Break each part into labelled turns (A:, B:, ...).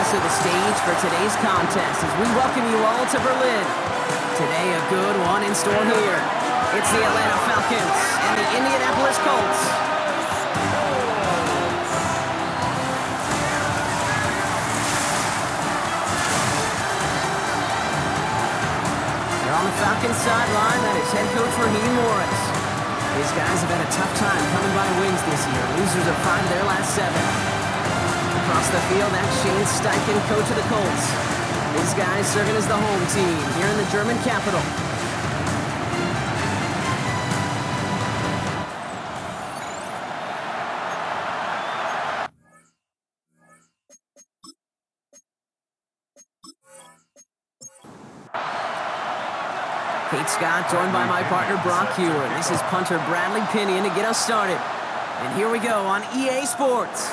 A: also the stage for today's contest as we welcome you all to Berlin. Today, a good one in store here. It's the Atlanta Falcons and the Indianapolis Colts. You're on the Falcons sideline. That is head coach Raheem Morris. These guys have had a tough time coming by wins this year. Losers of 5 of their last 7. Across the field, that's Shane Steichen, coach of the Colts. These guys serving as the home team here in the German capital. Kate Scott, joined by my partner Brock Hewer. This is punter Bradley Pinion to get us started. And here we go on EA Sports.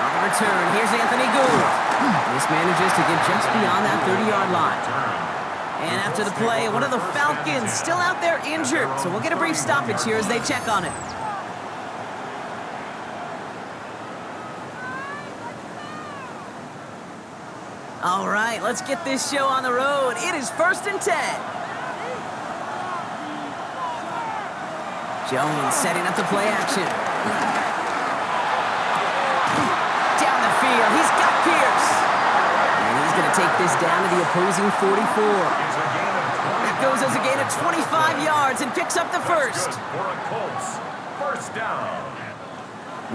A: On the return, here's Anthony Gould. This manages to get just beyond that 30-yard line. And after the play, one of the Falcons still out there injured. So we'll get a brief stoppage here as they check on it. All right, let's get this show on the road. It is 1st and 10. Jones setting up the play action. Down the field, he's got Pierce. And he's going to take this down to the opposing 44. That goes as a gain of 25 yards and picks up the first. First down.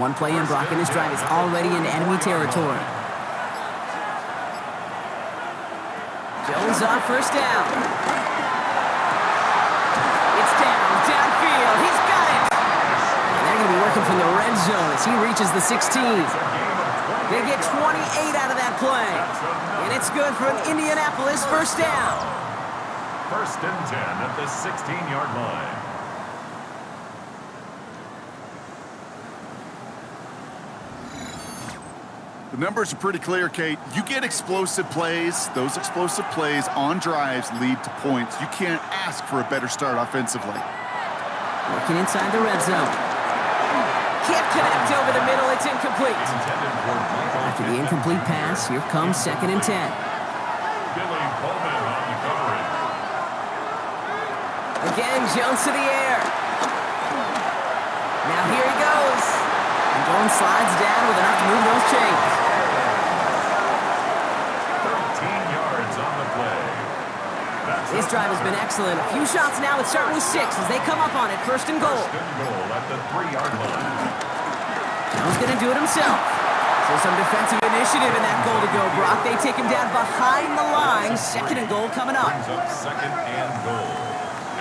A: One play in, Brock, and this drive is already in enemy territory. Jones on first down. It's downfield. He's got it. And they're going to be working from the red zone as he reaches the 16. They get 28 out of that play. And it's good for an Indianapolis first down.
B: 1st and 10 at the 16-yard line.
C: The numbers are pretty clear, Kate. You get explosive plays. Those explosive plays on drives lead to points. You can't ask for a better start offensively.
A: Working inside the red zone. Can't connect over the middle. It's incomplete. After the incomplete pass, here comes 2nd and 10. Again, Jones to the air. Now here he goes. And Jones slides down with enough to move those chains.
B: 13 yards on the play.
A: This drive has been excellent. A few shots now. It's starting with 6 as they come up on it. 1st and goal.
B: 1st and goal at the 3-yard line.
A: Jones going to do it himself. So some defensive initiative in that goal to go, Brock. They take him down behind the line. 2nd and goal coming up.
B: Brings up 2nd and goal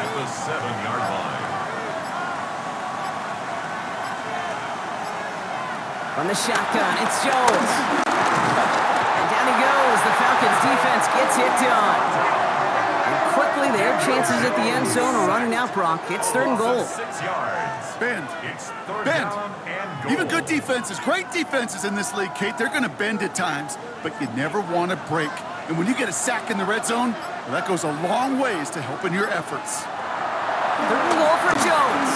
B: at the 7-yard line.
A: From the shotgun, it's Jones. And down he goes. The Falcons defense gets it done. And quickly, their chances at the end zone are running out, Brock. It's 3rd and goal.
B: 6 yards.
C: Bend.
B: It's 3rd
C: Bend.
B: down and goal.
C: Even good defenses, great defenses in this league, Kate, they're going to bend at times, but you never want to break. And when you get a sack in the red zone, well, that goes a long ways to helping your efforts.
A: 3rd and goal for Jones.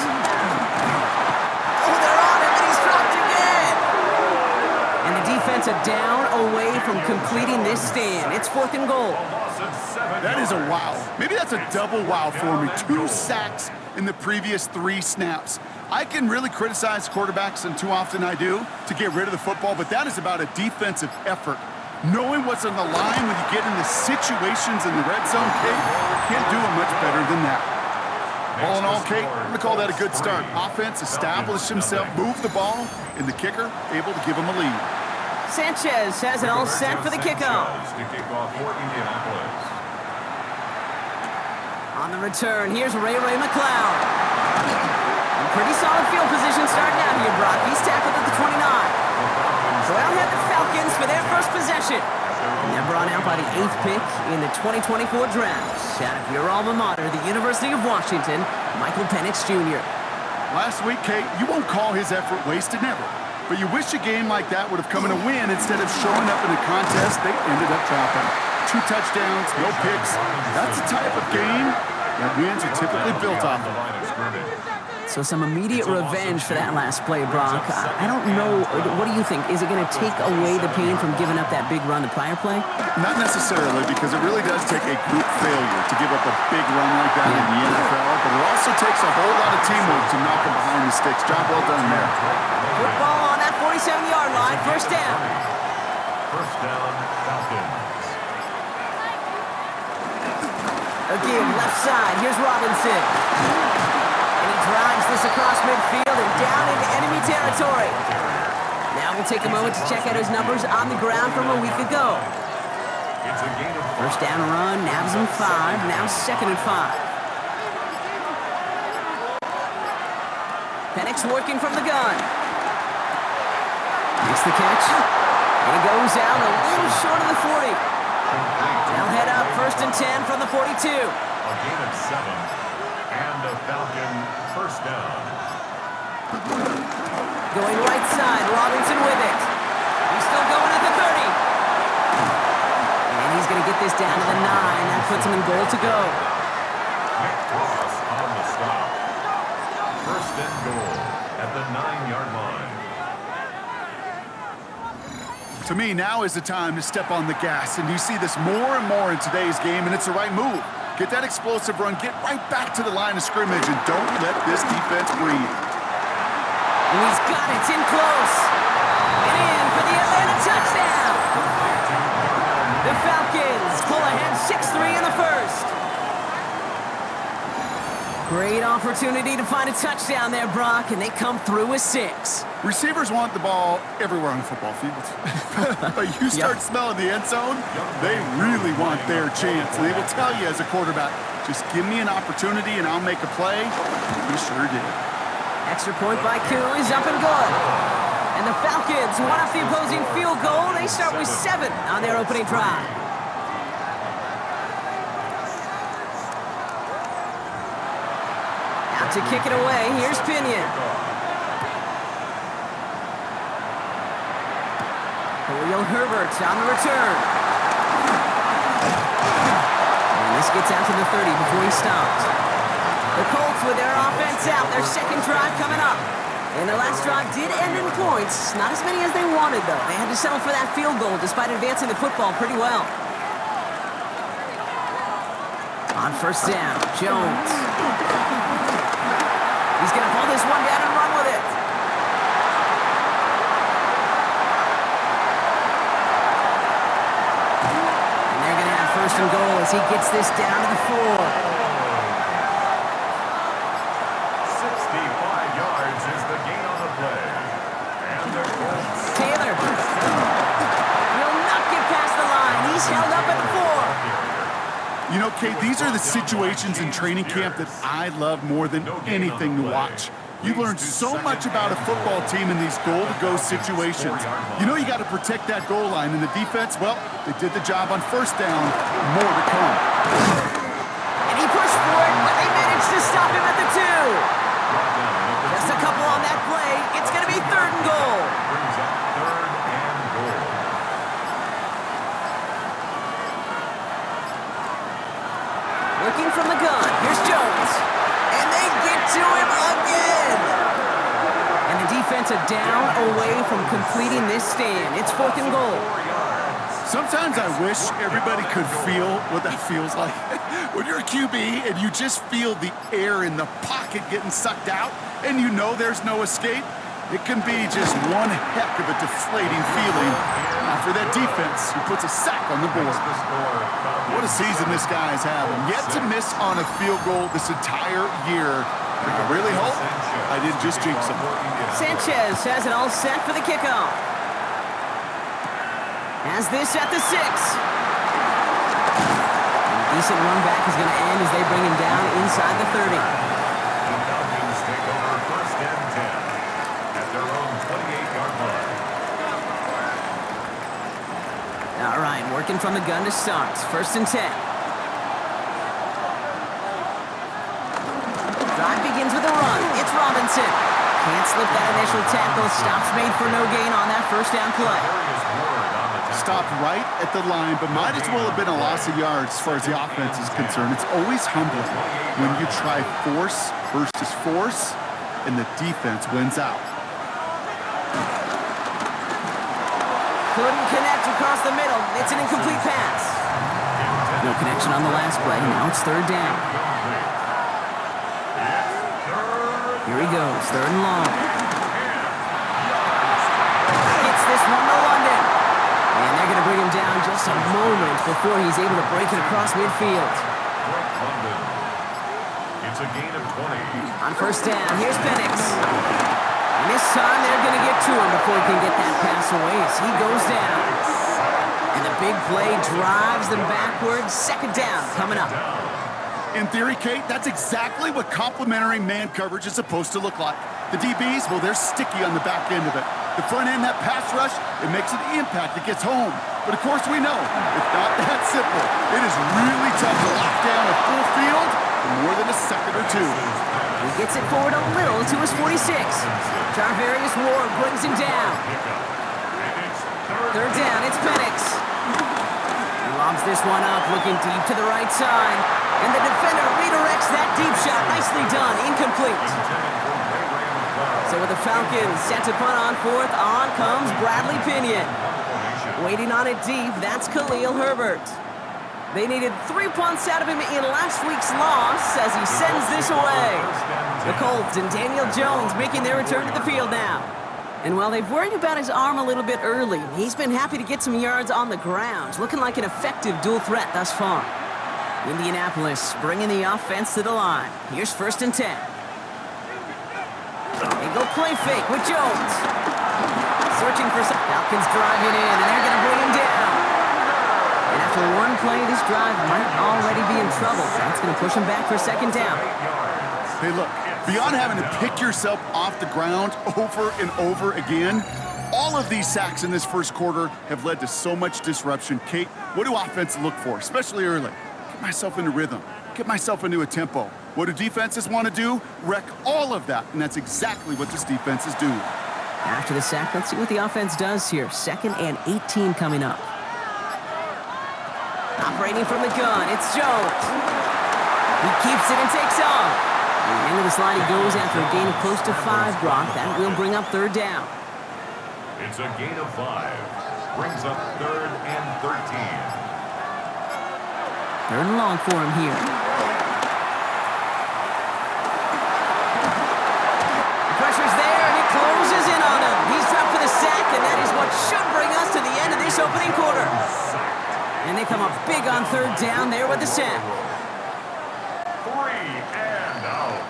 A: Oh, they're on him, and he's dropped again. And the defense a down away from completing this stand. It's 4th and goal.
C: That is a wow. Maybe that's a double wow for me. 2 sacks in the previous 3 snaps. I can really criticize quarterbacks, and too often I do, to get rid of the football, but that is about a defensive effort. Knowing what's on the line when you get into situations in the red zone, Kate, can't do it much better than that. All in all, Kate, I'm going to call that a good start. Offense established himself, moved the ball, and the kicker able to give him a lead.
A: Sanchez has it all set for the kickoff.
B: To kick off for Indianapolis.
A: On the return, here's Ray McLeod. Pretty solid field position starting out here, Brock. He's tackled at the 29. So they'll have the Falcons for their first possession. And they're brought out by the 8th pick in the 2024 draft. Out of your alma mater, the University of Washington, Michael Penix Jr.
C: Last week, Kate, you won't call his effort wasted, never. But you wish a game like that would have come in a win instead of showing up in a contest they ended up dropping. 2 touchdowns, no picks. That's the type of game that wins are typically built off of.
A: So some immediate revenge for that last play, Brock. I don't know. What do you think? Is it going to take away the pain from giving up that big run the prior play?
C: Not necessarily, because it really does take a group failure to give up a big run like that in the NFL, but it also takes a whole lot of teamwork to knock them behind the sticks. Job well done there.
A: Football on that 47-yard line. First down.
B: First down, Falcons.
A: A give left side. Here's Robinson. And he drives this across midfield and down into enemy territory. Now we'll take a moment to check out his numbers on the ground from a week ago.
B: It's a gain of 5.
A: First down run, nabs him 5, now 2nd and 5. Penix working from the gun. Makes the catch. And he goes out a little short of the 40. They'll head up 1st and 10 from the 42.
B: A gain of 7. And a Falcon first down.
A: Going right side, Robinson with it. He's still going at the 30. And he's going to get this down to the 9. That puts him in goal to go.
B: Nick Cross on the stop. First and goal at the 9-yard line.
C: To me, now is the time to step on the gas, and you see this more and more in today's game, and it's the right move. Get that explosive run, get right back to the line of scrimmage, and don't let this defense breathe.
A: And he's got it, it's in close. And in for the Atlanta touchdown. The Falcons pull ahead 6-3 in the first. Great opportunity to find a touchdown there, Brock, and they come through with 6.
C: Receivers want the ball everywhere on the football field. But you start smelling the end zone, they really want their chance. And they will tell you as a quarterback, just give me an opportunity and I'll make a play. He sure did.
A: Extra point by Koo is up and good. And the Falcons won up the opposing field goal. They start with 7 on their opening drive. Out to kick it away, here's Pinion. Khalil Herbert on the return. And this gets out to the 30 before he stops. The Colts with their offense out, their second drive coming up. And their last drive did end in points. Not as many as they wanted, though. They had to settle for that field goal despite advancing the football pretty well. On first down, Jones. He's going to pull this one down and run with it. And they're going to have first and goal as he gets this down to the 4.
B: 65 yards is the gain on the play. And the Colts.
A: Taylor will not get past the line. He's held up at the 4.
C: You know, Kate, these are the situations in training camp that I love more than anything to watch. You learn so much about a football team in these goal-to-go situations. You know you got to protect that goal line, and the defense, well, they did the job on first down. More to come.
A: And he pushed for it, but they managed to stop him at the 2. Just a couple on that play. It's going to be 3rd and goal.
B: Brings up 3rd and goal.
A: Looking from the gun. Here's Jones. And they get to him again. And the defense a down away from completing this stand. It's 4th and goal.
C: Sometimes I wish everybody could feel what that feels like. When you're a QB and you just feel the air in the pocket getting sucked out and you know there's no escape, it can be just one heck of a deflating feeling. For that defense, who puts a sack on the board. What a season this guy's having. Yet to miss on a field goal this entire year. I really hope I didn't just jinx him.
A: Sanchez has it all set for the kickoff. Has this at the 6. And a decent run back is going to end as they bring him down inside the 30.
B: The Falcons take over 1st and 10 at their own 28-yard line.
A: All right, working from the gun to start. 1st and 10. Drive begins with a run. It's Robinson. Can't slip that initial tackle. Stops made for no gain on that first down play.
C: Stopped right at the line, but might as well have been a loss of yards as far as the offense is concerned. It's always humbling when you try force versus force, and the defense wins out.
A: Couldn't connect across the middle. It's an incomplete pass. No connection on the last play. Now it's third down. Here he goes, third and long. Gets this one to London. And they're going to bring him down just a moment before he's able to break it across midfield.
B: It's a gain of 20.
A: On first down, here's Penix. And this time they're going to get to him before he can get that pass away as he goes down. And the big play drives them backwards. Second down coming up.
C: In theory, Kate, that's exactly what complementary man coverage is supposed to look like. The DBs, well, they're sticky on the back end of it. The front end, that pass rush, it makes an impact. It gets home. But of course we know, it's not that simple. It is really tough to lock down a full field for more than a second or two.
A: He gets it forward a little to his 46. Jarvarius Ward brings him down. Third down, it's Penix. He lobs this one up, looking deep to the right side. And the defender redirects that deep shot. Nicely done, incomplete. So with the Falcons set to punt on fourth, on comes Bradley Pinion. Waiting on it deep, that's Khalil Herbert. They needed 3 punts out of him in last week's loss as he sends this away. The Colts and Daniel Jones making their return to the field now. And while they've worried about his arm a little bit early, he's been happy to get some yards on the ground, looking like an effective dual threat thus far. Indianapolis bringing the offense to the line. Here's first and 10. They go play fake with Jones. Searching for some. Falcons driving in, and they're going to bring him down. And after one play, this drive might already be in trouble. That's going to push him back for second down.
C: Hey, look, beyond having to pick yourself off the ground over and over again, all of these sacks in this first quarter have led to so much disruption. Kate, what do offenses look for, especially early? Get myself into rhythm. Get myself into a tempo. What do defenses want to do? Wreck all of that, and that's exactly what this defense is doing.
A: After the sack, let's see what the offense does here. Second and 18 coming up. Operating from the gun, it's Jones. He keeps it and takes off. And into the slide he goes after a gain of close to 5, Brock. That will bring up third down.
B: It's a gain of 5. Brings up third and 13.
A: Third and long for him here. The pressure's there, and it closes in on him. He's dropped for the sack, and that is what should bring us to the end of this opening quarter. And they come up big on third down there with the sack.
B: 3 and out.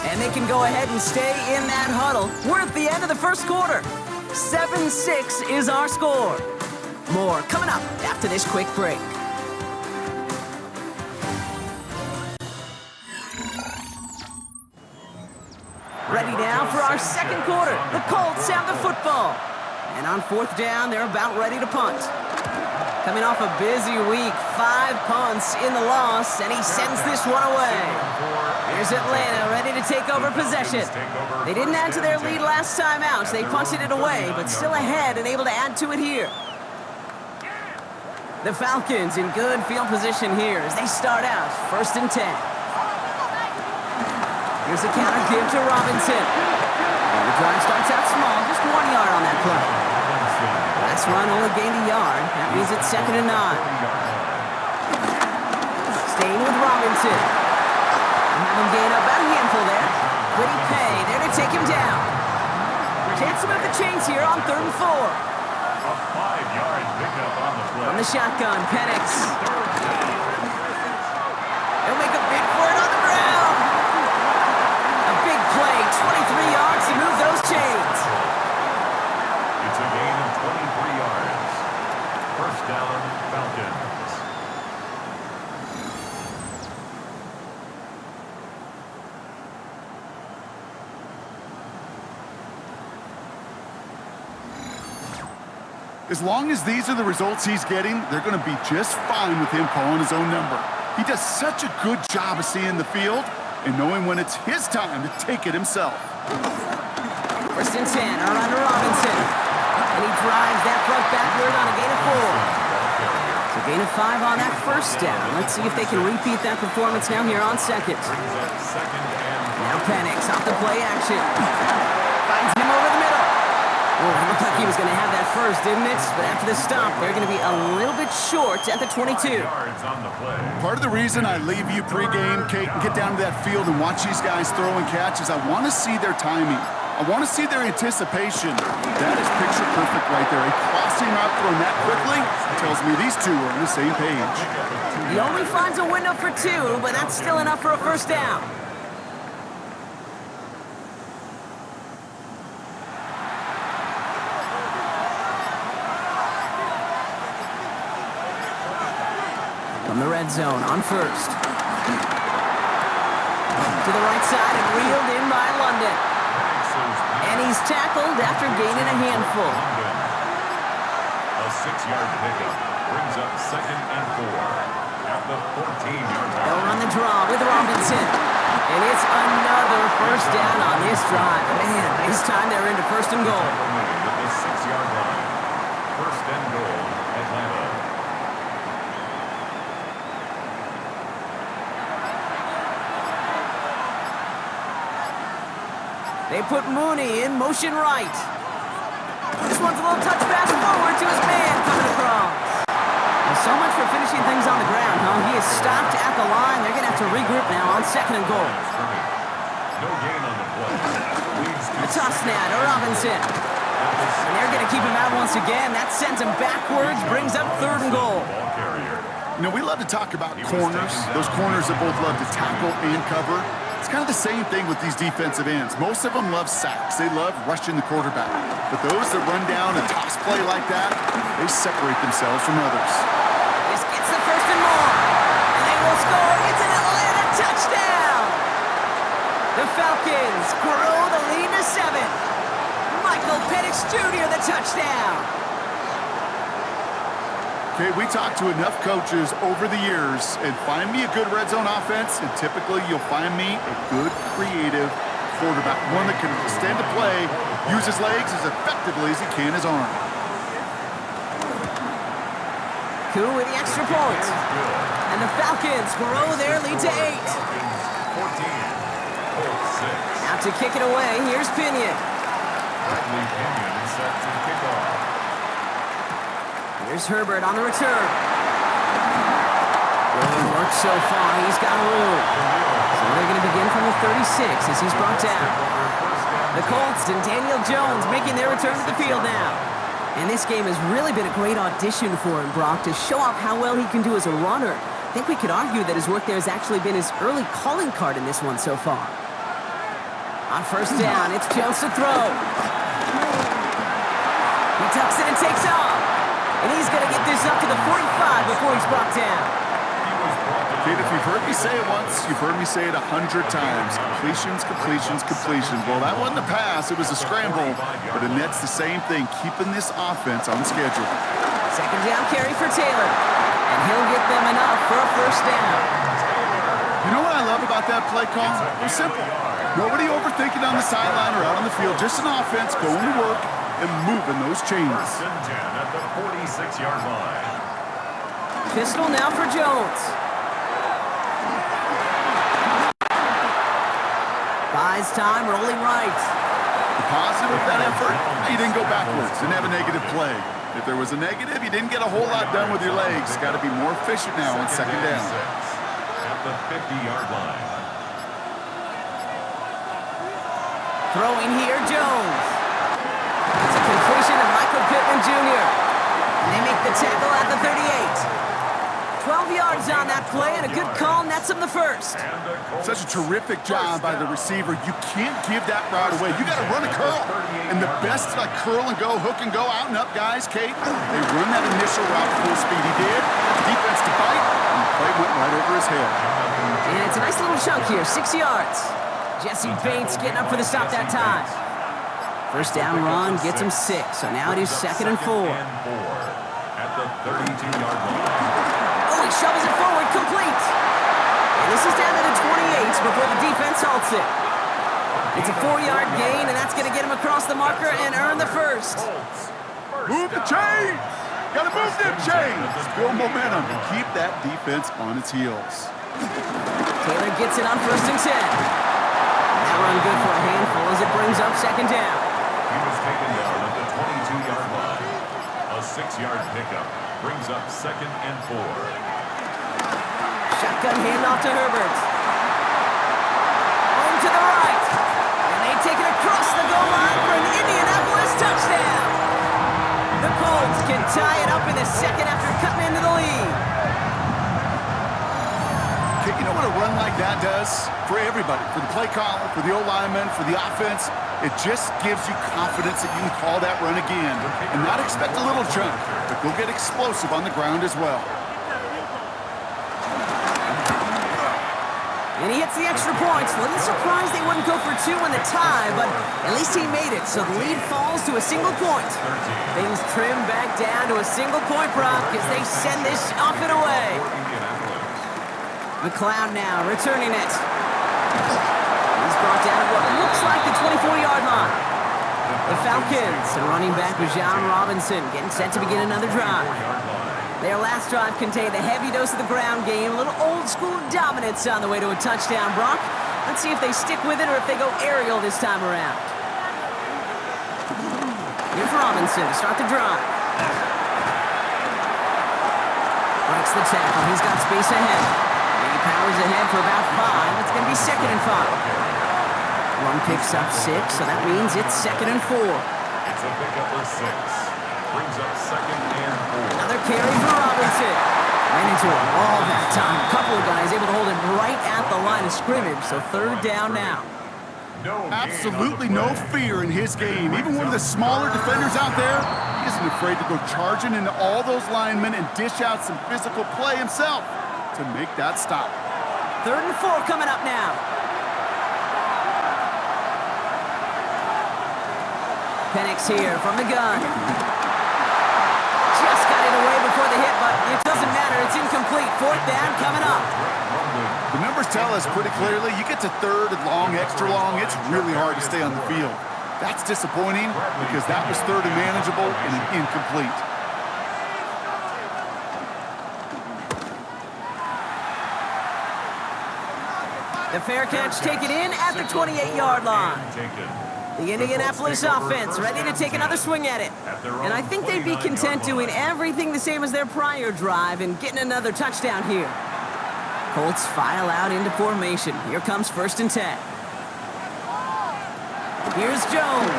A: And they can go ahead and stay in that huddle. We're at the end of the first quarter. 7-6 is our score. More coming up after this quick break. Ready now for our second quarter. The Colts have the football. And on fourth down, they're about ready to punt. Coming off a busy week, 5 punts in the loss, and he sends this one away. Here's Atlanta ready to take over possession. They didn't add to their lead last time out, so they punted it away, but still ahead and able to add to it here. The Falcons in good field position here as they start out first and 10. Here's a counter give to Robinson. And the drive starts out small, just 1 yard on that play. Last run only gained a yard. That means it's second and 9. Staying with Robinson. And have him gain about a handful there. Pretty pay there to take him down. Chance to move the chains here on third and 4.
B: A 5-yard pickup on the play.
A: From the shotgun, Penix. He'll make a big for it on the ground. A big play, 23 yards to move those chains.
B: It's a gain of 23 yards. First down, Falcons.
C: As long as these are the results he's getting, they're going to be just fine with him calling his own number. He does such a good job of seeing the field and knowing when it's his time to take it himself.
A: First and 10, around to Robinson. And he drives that front backward on a gain of 4. So gain of 5 on that first down. Let's see if they can repeat that performance now here on second.
B: Brings up second and
A: Now Penix off the play action. Finds him over the middle. Oh, it looked like he was going to have that first, didn't it? But after the stop, they're going to be a little bit short at the 22.
C: Part of the reason I leave you pregame, Kate, and get down to that field and watch these guys throw and catch is I want to see their timing. I want to see their anticipation. That is picture perfect right there. A crossing route thrown that quickly tells me these two are on the same page.
A: He only finds a window for two, but that's still enough for a first down. From the red zone on first. To the right side and reeled in by London. And he's tackled after gaining a handful.
B: A 6-yard pickup brings up 2nd and 4 at the 14-yard line.
A: They'll run the draw with Robinson. And it's another first down on this drive. Man, this time they're into 1st and goal.
B: At the 6-yard line. 1st and goal, Atlanta.
A: They put Mooney in motion right. This one's a little touch pass forward to his man coming across. Well, so much for finishing things on the ground, huh? He is stopped at the line. They're going to have to regroup now on 2nd and goal.
B: No gain on the play.
A: A toss now to Robinson. And they're going to keep him out once again. That sends him backwards, brings up 3rd and goal.
C: You know, we love to talk about corners, those corners that both love to tackle and cover. It's kind of the same thing with these defensive ends. Most of them love sacks. They love rushing the quarterback. But those that run down a toss play like that, they separate themselves from others.
A: This gets the 1st and more. And they will score. It's an Atlanta touchdown. The Falcons grow the lead to 7. Michael Penix Jr. the touchdown.
C: Okay, we talked to enough coaches over the years, and find me a good red zone offense, and typically you'll find me a good, creative quarterback, one that can extend the play, use his legs as effectively as he can his arm.
A: Koo with the extra point. And the Falcons grow their lead to 8.
B: 14, Colts 6.
A: Out to kick it away, here's Pinion.
B: Bradley Pinion set to kick off.
A: Here's Herbert on the return. Good work so far. He's got room. So they're going to begin from the 36 as he's brought down. The Colts and Daniel Jones making their return to the field now. And this game has really been a great audition for him, Brock, to show off how well he can do as a runner. I think we could argue that his work there has actually been his early calling card in this one so far. On first down, it's Jones to throw. He tucks it and takes off. And he's going to get this up to the 45 before he's brought down.
C: Kate, if you've heard me say it once, you've heard me say it 100 times. Completions, completions, completions. Well, that wasn't a pass. It was a scramble. But it nets the same thing, keeping this offense on schedule.
A: 2nd down carry for Taylor. And he'll get them enough for a first down.
C: You know what I love about that play call? It was simple. Nobody overthinking on the sideline or out on the field. Just an offense going to work and moving those chains.
B: 1st and 10 at the 46-yard line.
A: Pistol now for Jones. Buys time, rolling right.
C: The positive of that effort, you didn't go backwards, didn't have a negative play. If there was a negative, you didn't get a whole lot done with your legs. Got to be more efficient now on 2nd down.
B: At the 50-yard line.
A: Throwing here, Jones. It's a completion to Michael Pittman Jr. And they make the tackle at the 38. 12 yards on that play, and a good call nets him the first.
C: Such a terrific job by the receiver. You can't give that route away. You got to run a curl. And the best, like curl and go, hook and go, out and up guys, Kate, they run that initial route full speed. He did. Defense to bite, and the play went right over his head.
A: And it's a nice little chunk here, 6 yards. Jesse Bates getting up for the stop that time. First down run gets him 6, so now it is 2nd and 4.
B: At the 32-yard line.
A: Oh, he shovels it forward, complete. And this is down to the 28 before the defense halts it. It's a 4-yard gain, and that's going to get him across the marker and earn the first.
C: Move the chains! Got to move them chains! Build momentum and keep that defense on its heels.
A: Taylor gets it on 1st and 10. That run good for a handful as it brings up second down.
B: He was taken down at the 22-yard line. A 6-yard pickup brings up 2nd and 4.
A: Shotgun handoff to Herbert. Home to the right. And they take it across the goal line for an Indianapolis touchdown. The Colts can tie it up in the second after cutting into the lead.
C: You know what a run like that does for everybody, for the play caller, for the O-lineman, for the offense? It just gives you confidence that you can call that run again and not expect a little jump, but go get explosive on the ground as well.
A: And he hits the extra points. A little surprised they wouldn't go for two in the tie, but at least he made it, so the lead falls to a single point. Things trim back down to a single point, Brock, as they send this off and away. McLeod now returning it. He's brought down at what looks like the 24-yard line. The Falcons and running back John Robinson getting set to begin another drive. Their last drive contained a heavy dose of the ground game, a little old-school dominance on the way to a touchdown, Brock. Let's see if they stick with it or if they go aerial this time around. Here's Robinson to start the drive. Breaks the tackle. He's got space ahead. He powers ahead for about 5. It's going to be 2nd and 5. One picks up 6, so that means it's 2nd and 4.
B: It's a pickup of 6. Brings up 2nd and 4.
A: Another carry for Robinson. Ran into a wall that time. A couple of guys able to hold him right at the line of scrimmage, so 3rd down now.
C: Absolutely no fear in his game. Even one of the smaller defenders out there, he isn't afraid to go charging into all those linemen and dish out some physical play himself to make that stop.
A: 3rd and 4 coming up now. Penix here from the gun. Just got it away before the hit, but it doesn't matter. It's incomplete. 4th down coming up.
C: The numbers tell us pretty clearly, you get to 3rd and long, extra long, it's really hard to stay on the field. That's disappointing because that was 3rd and manageable and an incomplete.
A: The fair catch taken in at the 28-yard line. The Indianapolis offense ready to take another swing at it. And I think they'd be content doing everything the same as their prior drive and getting another touchdown here. Colts file out into formation. Here comes 1st and 10. Here's Jones.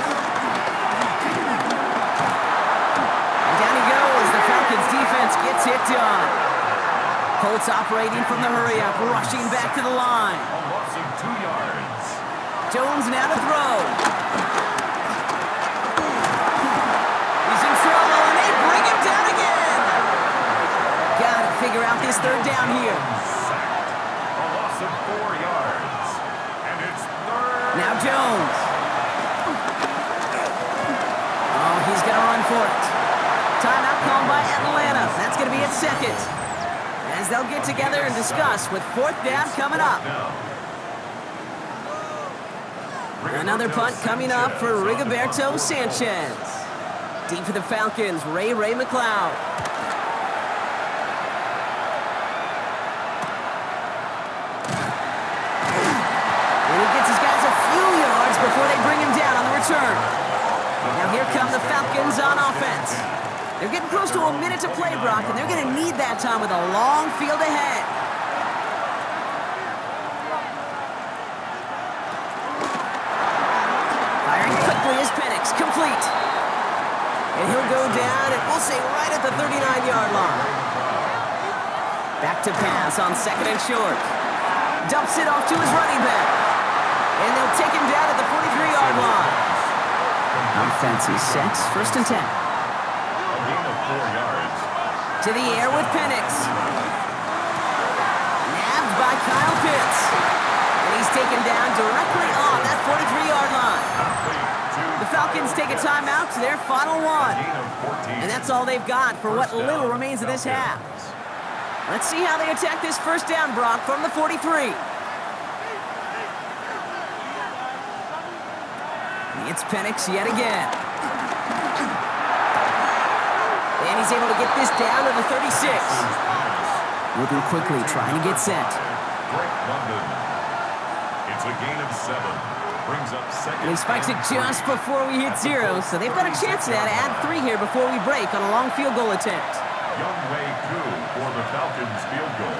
A: And down he goes. The Falcons defense gets it done. Colts operating from the hurry-up, rushing back to the line.
B: A loss of 2 yards.
A: Jones now to throw. He's in trouble, and they bring him down again. Got to figure out this 3rd down here.
B: A loss of 4 yards. And it's 3rd.
A: Now Jones. Oh, he's going to run for it. Timeout called by Atlanta. That's going to be at 2nd. As they'll get together and discuss with 4th down coming up. Another punt coming up for Rigoberto Sanchez. Deep for the Falcons, Ray McLeod. And he gets his guys a few yards before they bring him down on the return. Now here come the Falcons on offense. They're getting close to a minute to play, Brock, and they're going to need that time with a long field ahead. Firing quickly is Penix, complete. And he'll go down, and we'll say right at the 39-yard line. Back to pass on 2nd and short. Dumps it off to his running back. And they'll take him down at the 43-yard line. Offense is set, 1st and 10. To the air with Penix. Nabbed by Kyle Pitts. And he's taken down directly on that 43-yard line. The Falcons take a timeout to their final 1. And that's all they've got for what little remains of this half. Let's see how they attack this 1st down, Brock, from the 43. It's Penix yet again. And he's able to get this down to the 36. Moving quickly, trying to get set.
B: It's a gain of 7. Brings up second.
A: And he spikes it just before we hit 0, so they've got a chance now to add 3 here before we break on a long field goal attempt.
B: Youngwei Koo for the Falcons field goal.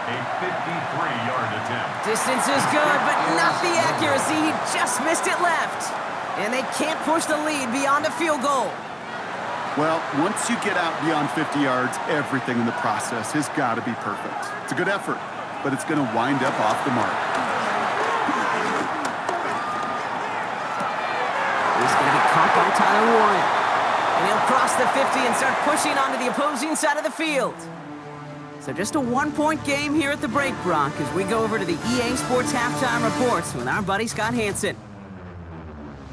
B: A 53-yard attempt.
A: Distance is good, but not the accuracy. He just missed it left. And they can't push the lead beyond a field goal.
C: Well, once you get out beyond 50 yards, everything in the process has got to be perfect. It's a good effort, but it's going to wind up off the mark.
A: He's going to be caught by Tyler Warren. And he'll cross the 50 and start pushing onto the opposing side of the field. So just a 1-point game here at the break, Brock, as we go over to the EA Sports Halftime Reports with our buddy Scott Hansen.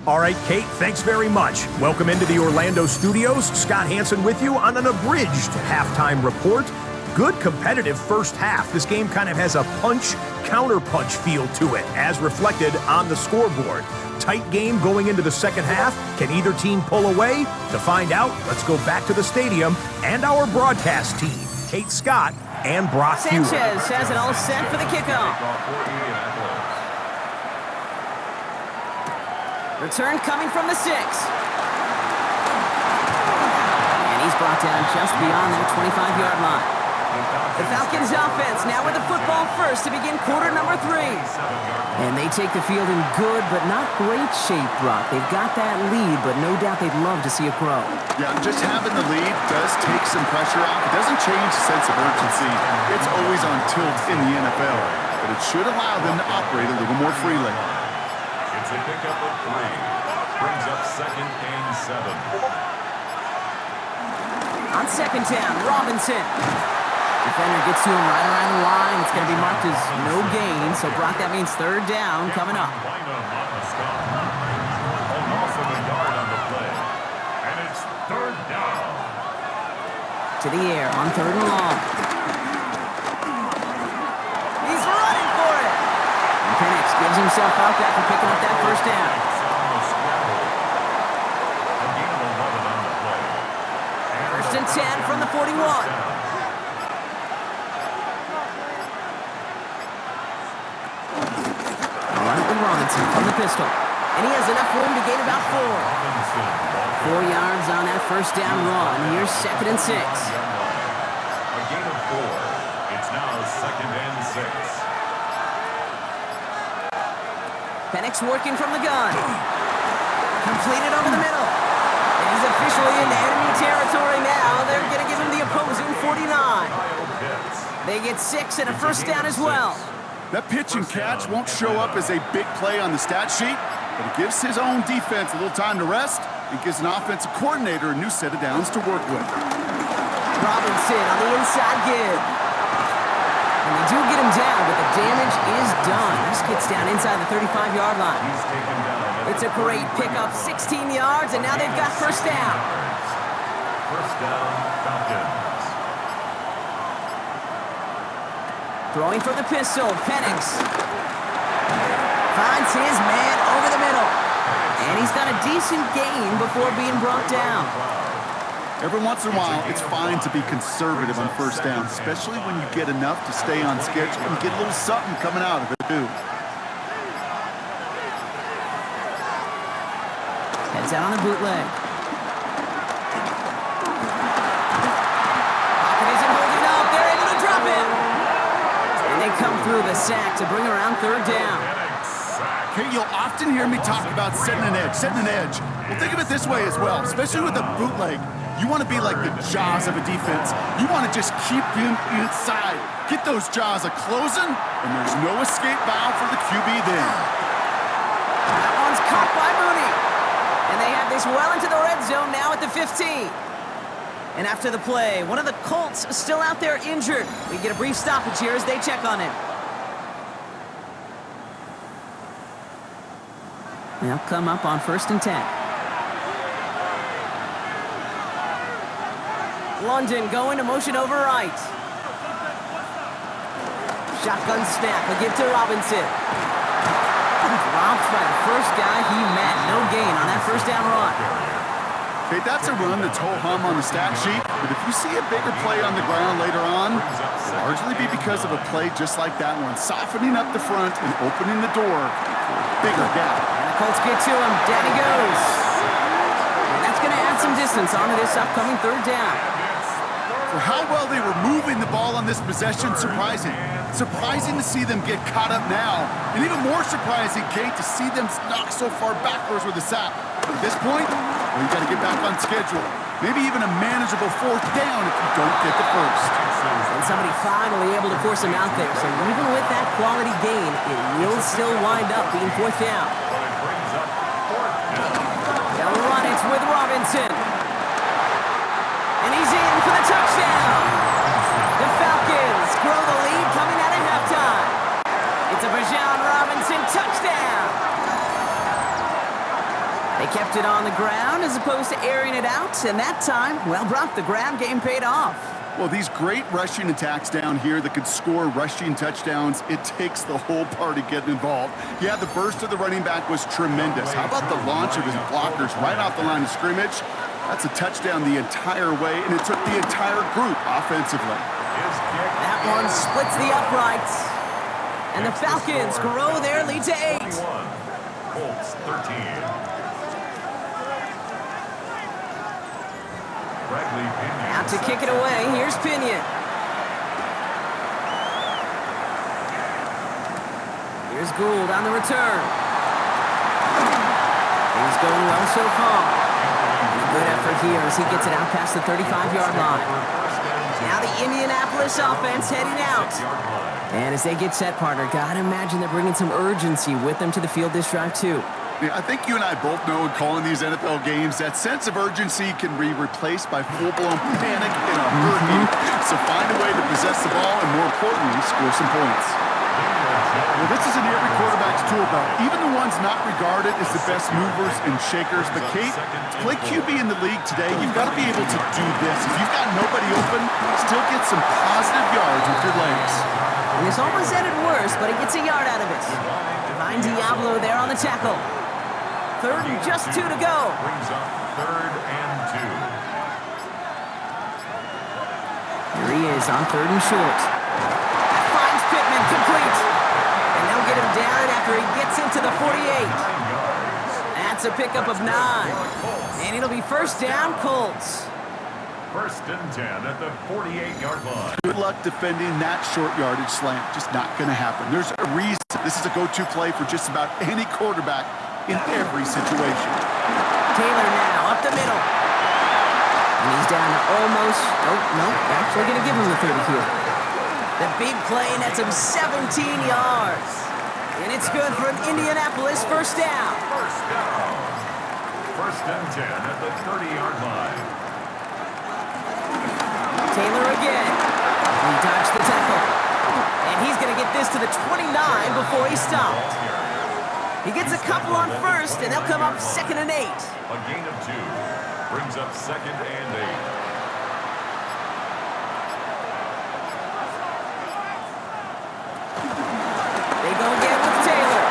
D: All right, Kate, thanks very much. Welcome into the Orlando studios. Scott Hansen with you on an abridged halftime report. Good competitive first half. This game kind of has a punch-counter-punch feel to it, as reflected on the scoreboard. Tight game going into the second half. Can either team pull away? To find out, let's go back to the stadium and our broadcast team, Kate Scott and Brock Hewitt.
A: Sanchez has it all set for the kickoff. Return coming from the 6. And he's brought down just beyond that 25-yard line. The Falcons offense now with the football first to begin quarter number 3. And they take the field in good but not great shape, Brock. They've got that lead, but no doubt they'd love to see it grow.
C: Yeah, just having the lead does take some pressure off. It doesn't change the sense of urgency. It's always on tilt in the NFL, but it should allow them to operate a little more freely.
B: It's a pickup of 3. Brings up second and 7.
A: On second down, Robinson. Defender gets to him right around the line. It's going to be marked as no gain, so Brock, that means third down coming up.
B: Almost a yard on the play. And it's third down.
A: To the air on third and long. He's running for it. And Penix gives himself up after picking up that first down. First and 10 from the 41. Robinson from the pistol. And he has enough room to gain about 4. 4 yards on that first down run. Here's second and 6.
B: A gain of 4. It's now second and 6.
A: Penix working from the gun. Completed over the middle. And he's officially into enemy territory now. They're going to give him the opposing 49. They get 6 and a first down as well.
C: That pitch and catch won't show up as a big play on the stat sheet, but it gives his own defense a little time to rest and gives an offensive coordinator a new set of downs to work with.
A: Robinson on the inside give. And they do get him down, but the damage is done. This gets down inside the 35-yard line. It's a great pickup, 16 yards, and now they've got first down.
B: First down, Falcons.
A: Throwing for the pistol, Penix. Finds his man over the middle. And he's got a decent gain before being brought down.
C: Every once in a while, it's fine to be conservative on first down, especially when you get enough to stay on schedule and get a little something coming out of it, too.
A: Heads out on the bootleg. Pocket isn't holding up. They're able to drop him. And they come through the sack to bring around third down.
C: Okay, you'll often hear me talk about setting an edge. Well, think of it this way as well, especially with a bootleg. You want to be like the jaws of a defense. You want to just keep him inside. Get those jaws a-closing, and there's no escape valve for the QB then.
A: That one's caught by Mooney. And they have this well into the red zone now at the 15. And after the play, one of the Colts still out there injured. We get a brief stoppage here as they check on him. They'll come up on first and 10. London going to motion over right. Shotgun snap, a give to Robinson. Dropped by the first guy he met. No gain on that first down run.
C: Okay, that's a run that's ho-hum on the stat sheet, but if you see a bigger play on the ground later on, it'll largely be because of a play just like that one, softening up the front and opening the door for a bigger gap.
A: And the Colts get to him. Down he goes. And that's going to add some distance onto this upcoming third down.
C: For how well they were moving the ball on this possession, surprising. Surprising to see them get caught up now, and even more surprising, Kate, to see them knock so far backwards with a sack. At this point, well, you got to get back on schedule. Maybe even a manageable fourth down if you don't get the first.
A: And somebody finally able to force him out there. So even with that quality gain, it will still wind up being fourth down. They'll run it with Robinson. And he's in for the touchdown. The Falcons grow the lead coming out of halftime. It's a Bijan Robinson touchdown. They kept it on the ground as opposed to airing it out, and that time, well, Brock, the ground game paid off.
C: Well, these great rushing attacks down here that could score rushing touchdowns, it takes the whole party getting involved. Yeah, the burst of the running back was tremendous. How about the launch of his blockers right off the line of scrimmage? That's a touchdown the entire way, and it took the entire group offensively.
A: That one splits the uprights, and the Falcons grow their lead to 8.
B: Colts 13.
A: Out to kick it away, here's Pinion. Here's Gould on the return. He's going well so far. Good effort here as he gets it out past the 35-yard line. Now the Indianapolis offense heading out. And as they get set, partner, gotta imagine they're bringing some urgency with them to the field this drive, too.
C: Yeah, I think you and I both know in calling these NFL games that sense of urgency can be replaced by full-blown panic in a heartbeat. So find a way to possess the ball and, more importantly, score some points. Well, this is in every quarterback's tool belt, even the ones not regarded as the best movers and shakers. But, Kate, to play QB in the league today, you've got to be able to do this. If you've got nobody open, still get some positive yards with your legs.
A: And it's almost ended worse, but he gets a yard out of it. Divine Diablo there on the tackle. Third and just 2 to go.
B: Brings up 3rd and 2.
A: Here he is on 3rd and short. Finds Pittman complete. And they'll get him down after he gets into the 48. That's a pickup of 9. And it'll be first down, Colts.
B: 1st and 10 at the 48-yard line.
C: Good luck defending that short yardage slant. Just not going to happen. There's a reason this is a go-to play for just about any quarterback in every situation.
A: Taylor now up the middle. And he's down to almost, actually going to give him the 30 here. The big play nets him 17 yards. And it's good for an Indianapolis first down.
B: 1st and 10 at the 30-yard line.
A: Taylor again. He dodged the tackle. And he's going to get this to the 29 before he stopped. He gets a couple on first, and they'll come up 2nd and 8.
B: A gain of 2 brings up 2nd and 8.
A: They go again with Taylor.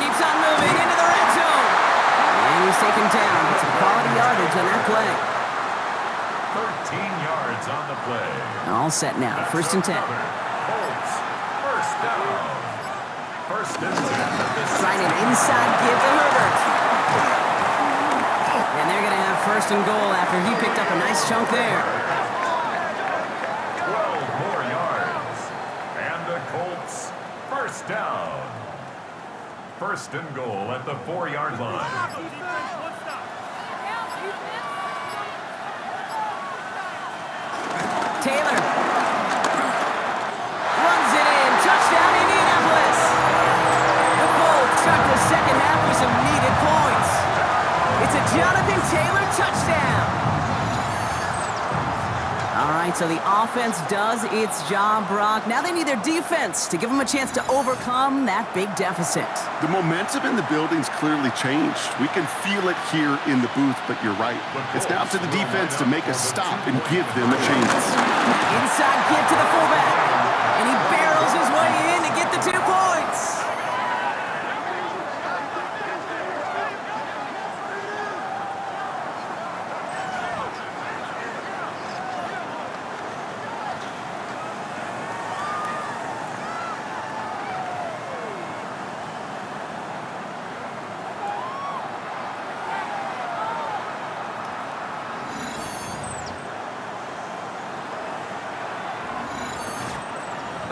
A: Keeps on moving into the red zone. And he's taken down. Some quality yardage on that play.
B: 13 yards on the play.
A: All set now. 1st and 10.
B: Colts, first down. 1st and 10.
A: Trying an inside give to Herbert. And they're going to have 1st and goal after he picked up a nice chunk there.
B: 12 more yards. And the Colts, first down. 1st and goal at the 4-yard line.
A: Taylor runs it in. Touchdown, Indianapolis. The Colts start the second half with some needed points. It's a Jonathan Taylor touchdown. All right, so the offense does its job, Brock. Now they need their defense to give them a chance to overcome that big deficit.
C: The momentum in the building's clearly changed. We can feel it here in the booth, but you're right. It's now up to the defense to make a stop and give them a chance.
A: Inside give to the fullback, and he barrels his way in to get the 2 points.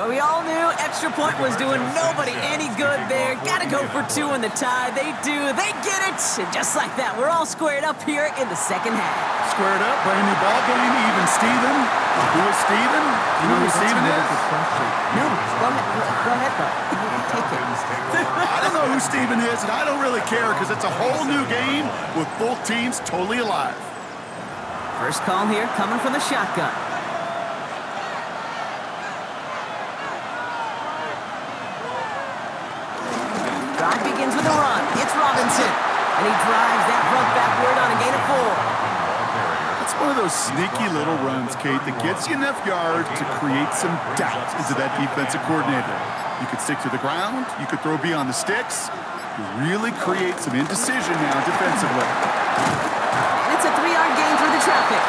A: But we all knew extra point was doing nobody any good there. Gotta go for 2 in the tie. They do. They get it. And just like that, we're all squared up here in the second half.
C: Squared up, brand new ball game, even Steven. Who is Steven? You know who Steven is?
A: No, go ahead, bud. Take it.
C: I don't know who Steven is, and I don't really care because it's a whole new game with both teams totally alive.
A: First call here coming from the shotgun. Drive begins with a run. It's Robinson. And he drives that front backward on a gain of 4.
C: That's one of those sneaky little runs, Kate, that gets you enough yards to create some doubt into that defensive coordinator. You could stick to the ground. You could throw beyond the sticks. You really create some indecision now defensively.
A: And it's a 3-yard gain through the traffic.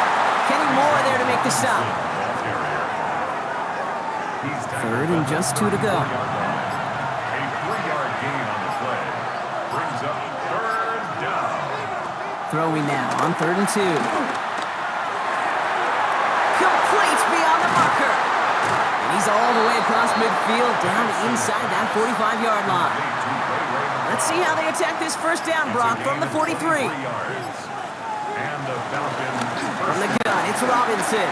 A: Kenny Moore there to make the stop. Third and just 2 to go.
B: A 3-yard gain on the play brings up 3rd down.
A: Throwing now on 3rd and 2. Complete beyond the marker. And he's all the way across midfield, down inside that 45-yard line. Let's see how they attack this first down, Brock, from the 43.
B: And the Falcons
A: From the gun, it's Robinson.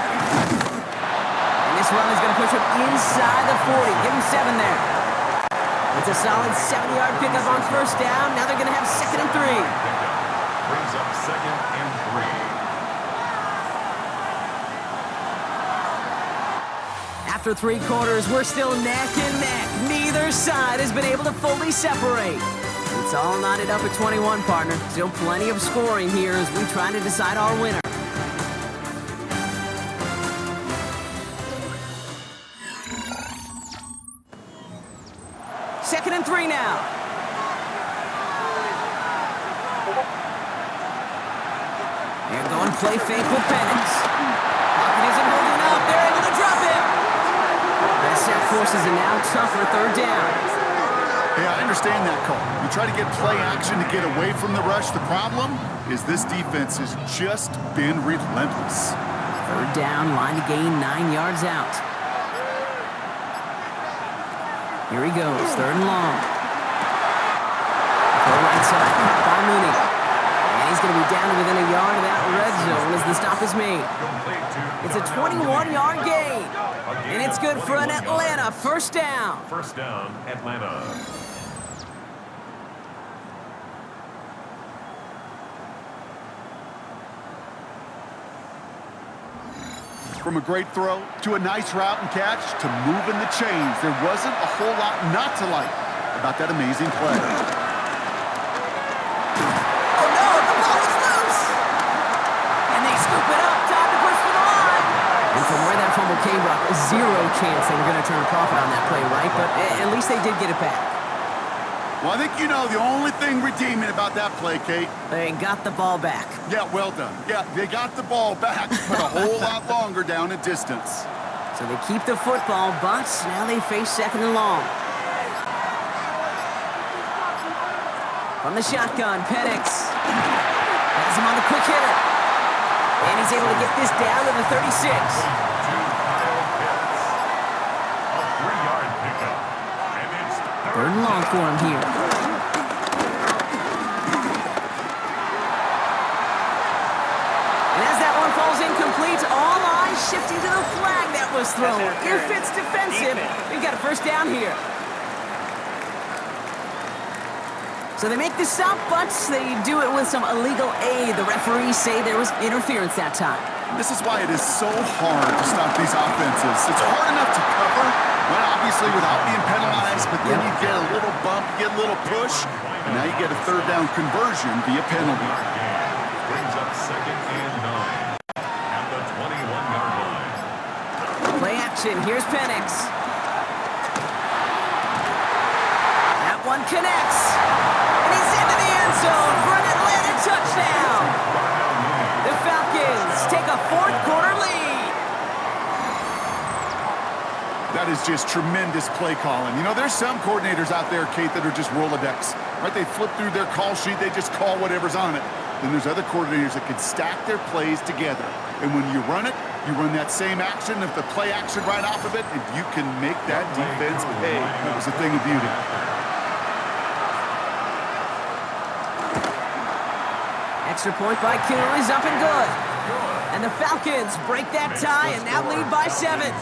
A: And this run is going to push him inside the 40. Give him 7 there. It's a solid 70-yard pickup on first down. Now they're going to have 2nd and 3.
B: brings up 2nd and 3.
A: After 3 quarters, we're still neck and neck. Neither side has been able to fully separate. It's all knotted up at 21, partner. Still plenty of scoring here as we try to decide our winner. Second and 3 now. They're going play fake with Penix. Pocket isn't holding up. They're able to drop it. That set forces a now tougher 3rd down.
C: Hey, I understand that call. You try to get play action to get away from the rush. The problem is this defense has just been relentless.
A: 3rd down, line to gain 9 yards out. Here he goes, 3rd and long. Throw right side, caught by Mooney. And he's going to be down to within a yard of that red zone as the stop is made. It's a 21-yard gain. And it's good for an Atlanta first down.
B: First down, Atlanta.
C: From a great throw to a nice route and catch to moving the chains, there wasn't a whole lot not to like about that amazing play.
A: Oh no, the ball is loose! And they scoop it up, time to push for the line. And from where that fumble came, Brock, 0 chance they were going to turn a profit on that play, right? But at least they did get it back.
C: Well, I think you know the only thing redeeming about that play, Kate.
A: They got the ball back.
C: Yeah, well done. Yeah, they got the ball back, but a whole lot longer down in distance.
A: So they keep the football, but now they face 2nd and long. From the shotgun, Penix has him on the quick hitter. And he's able to get this down to the 36.
B: A 3-yard pickup. And it's
A: 3rd and long for him here. And as that one falls incomplete, all eyes shifting to the flag that was thrown. If it's defensive, we've got a first down here. So they make the stop, but they do it with some illegal aid. The referees say there was interference that time.
C: This is why it is so hard to stop these offenses. It's hard enough to cover, well, obviously without being penalized, but then you get a little bump, you get a little push, and now you get a 3rd down conversion via penalty.
B: brings up 2nd and 9 at the 21-yard line.
A: Play action, here's Penix. That one connects. And he's into the end zone for an Atlanta touchdown. The Falcons take a 4th quarter lead.
C: That is is just tremendous play calling. You know, there's some coordinators out there, Kate, that are just Rolodex, right? They flip through their call sheet, they just call whatever's on it. Then there's other coordinators that can stack their plays together. And when you run it, you run that same action, if the play action right off of it, and you can make that defense pay. That was a thing of beauty.
A: Extra point by Kuhl is up and good. And the Falcons break that tie and now lead by 7.
B: 28,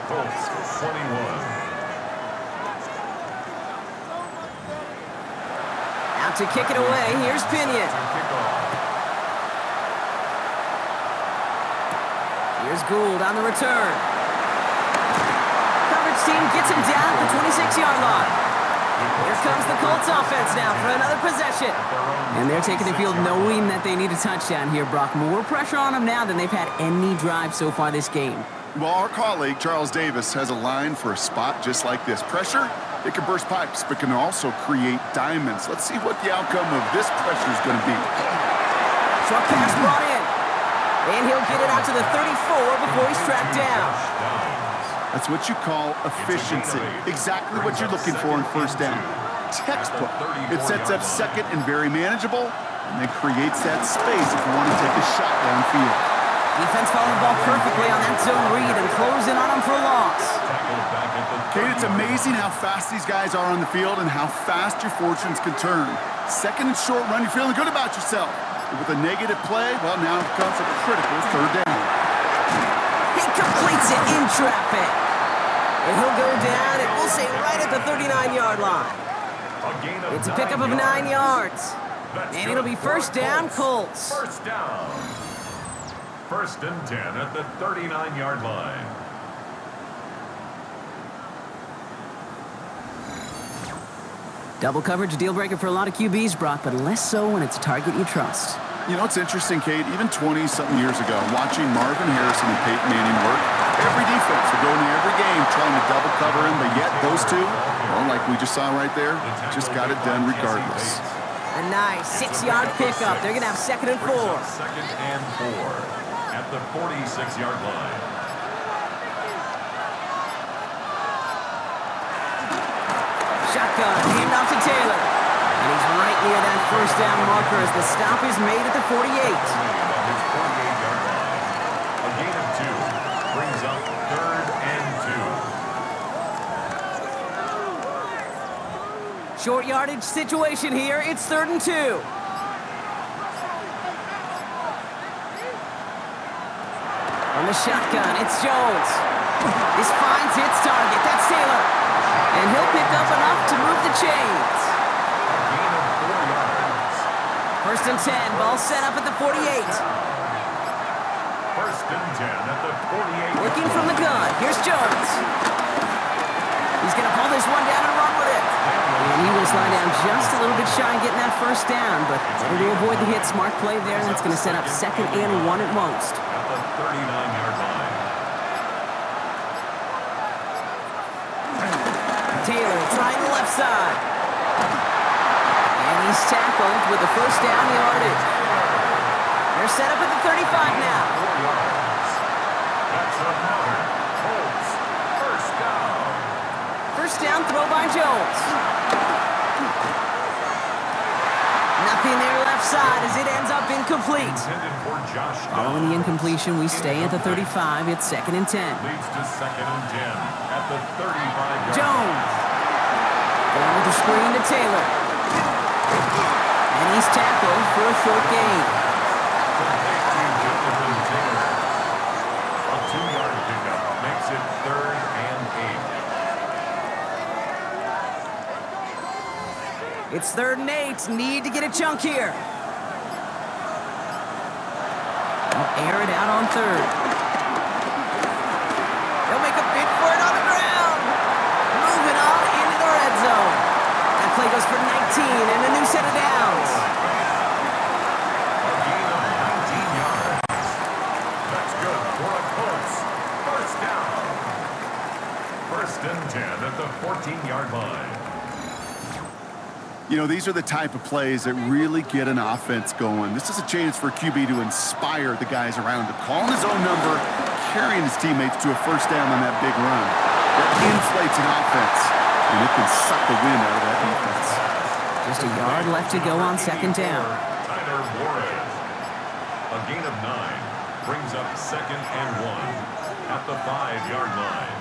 B: Colts 21.
A: Out to kick it away, here's Pinion. Here's Gould on the return. Coverage team gets him down at the 26-yard line. Here comes the Colts offense now for another possession. And they're taking the field knowing that they need a touchdown here, Brock. More pressure on them now than they've had any drive so far this game.
C: Well, our colleague, Charles Davis, has a line for a spot just like this. Pressure, it can burst pipes, but can also create diamonds. Let's see what the outcome of this pressure is going to be.
A: Short pass brought in. And he'll get it out to the 34 before he's tracked down.
C: That's what you call efficiency. Exactly what you're looking for in first down. Textbook. It sets up second and very manageable, and then creates that space if you want to take a shot downfield.
A: Defense following the ball perfectly on that zone read and closing on him for a loss.
C: Kate, it's amazing how fast these guys are on the field and how fast your fortunes can turn. Second and short run, you're feeling good about yourself. But with a negative play, well, now it becomes a critical third down.
A: He completes it in traffic. And he'll go down, and we'll say right at the 39-yard line. It's a pickup of 9 yards. And it'll be first down, Colts.
B: First down. First and 10 at the 39-yard line.
A: Double coverage, a deal breaker for a lot of QBs, Brock, but less so when it's a target you trust.
C: You know, it's interesting, Kate, even 20-something years ago, watching Marvin Harrison and Peyton Manning work, every defense would go into every game trying to double cover him, but yet those two, well, like we just saw right there, just got it done regardless.
A: A nice 6-yard pickup. They're going to have second and 4.
B: Second and 4 at the 46-yard line.
A: Shotgun, handoff to Taylor. And he's right near that first down marker as the stop is made at the 48.
B: His 48-yard line. A gain of 2 brings up third and 2.
A: Short yardage situation here. It's third and 2. On the shotgun, it's Jones. This finds its target. That's Taylor. And he'll pick up enough to move the chains.
B: Gain of 4 yards.
A: First and 10. Ball set up at the 48.
B: First and 10 at the 48.
A: Looking from the gun. Here's Jones. He's going to pull this one down and run with it. And he will slide down just a little bit shy of getting that first down, but better to avoid the hit. Smart play there. That's going to set up second and 1 at most.
B: At the 39-yard line.
A: Taylor trying the left side. And he's tackled with the first down yardage. They're set up at the 35 now.
B: 4 yards. That's another Colts first down.
A: First down throw by Jones. Nothing there left side as it ends up incomplete.
B: Intended for Josh
A: Following the incompletion, we stay at the 35. It's second and 10.
B: leads to second and 10 at the 35-yard line.
A: Jones. Down with the screen to Taylor. And he's tackled for a short gain.
B: Complete to Jonathan Taylor. A 2-yard pickup makes it third and 8.
A: It's third and 8. Need to get a chunk here. They'll air it out on third. They'll make a bid for it on the ground. Moving on into the red zone. That play goes for 19 and a new set of downs.
B: A gain of 19 yards. That's good for a Colts first down. First and 10 at the 14-yard line.
C: You know, these are the type of plays that really get an offense going. This is a chance for QB to inspire the guys around him, calling his own number, carrying his teammates to a first down on that big run. that inflates an offense, and it can suck the wind out of that defense.
A: Just a yard left to go on second down.
B: A gain of 9 brings up 2nd and 1 at the 5-yard line.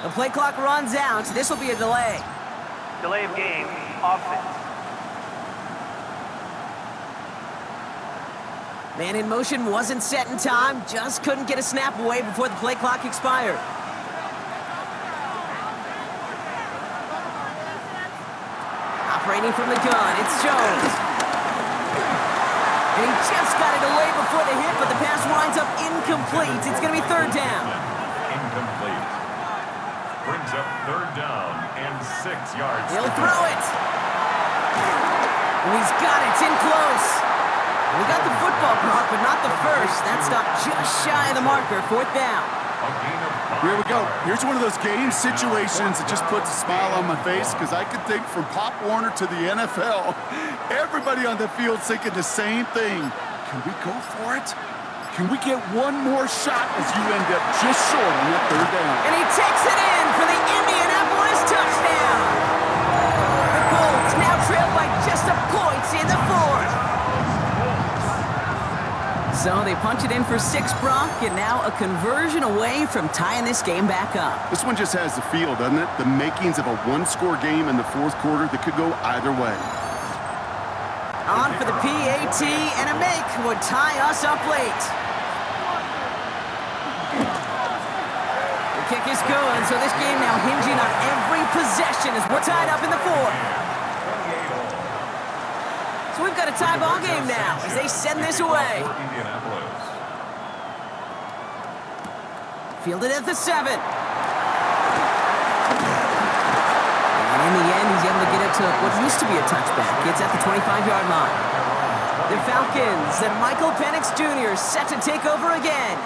A: The play clock runs out. This will be a delay.
E: Delay of game, offense.
A: Man in motion wasn't set in time. Just couldn't get a snap away before the play clock expired. Operating from the gun, it's Jones. And he just got it away before the hit, but the pass winds up incomplete. It's going to be third down.
B: Incomplete. Brings up third down and 6 yards.
A: He'll throw it. And he's got it. It's in close. We got the football, Brock, but not the first. That stopped just shy of the marker. Fourth down.
C: Here we go. Here's one of those game situations that just puts a smile on my face because I can think from Pop Warner to the NFL. Everybody on the field thinking the same thing. Can we go for it? Can we get one more shot as you end up just short on that third down?
A: And he takes it in for the Indianapolis touchdown. The Colts now trail by just a point in the fourth. So they punch it in for 6, Brock, and now a conversion away from tying this game back up.
C: This one just has the feel, doesn't it? The makings of a one-score game in the fourth quarter that could go either way.
A: On for the PAT, and a make would tie us up late. The kick is good, so this game now hinging on every possession as we're tied up in the fourth. So we've got a tie ball game now as they send this away. Fielded at the 7. And in the end, he's able to get it to what used to be a touchback. It's at the 25-yard line. The Falcons and Michael Penix Jr. set to take over again.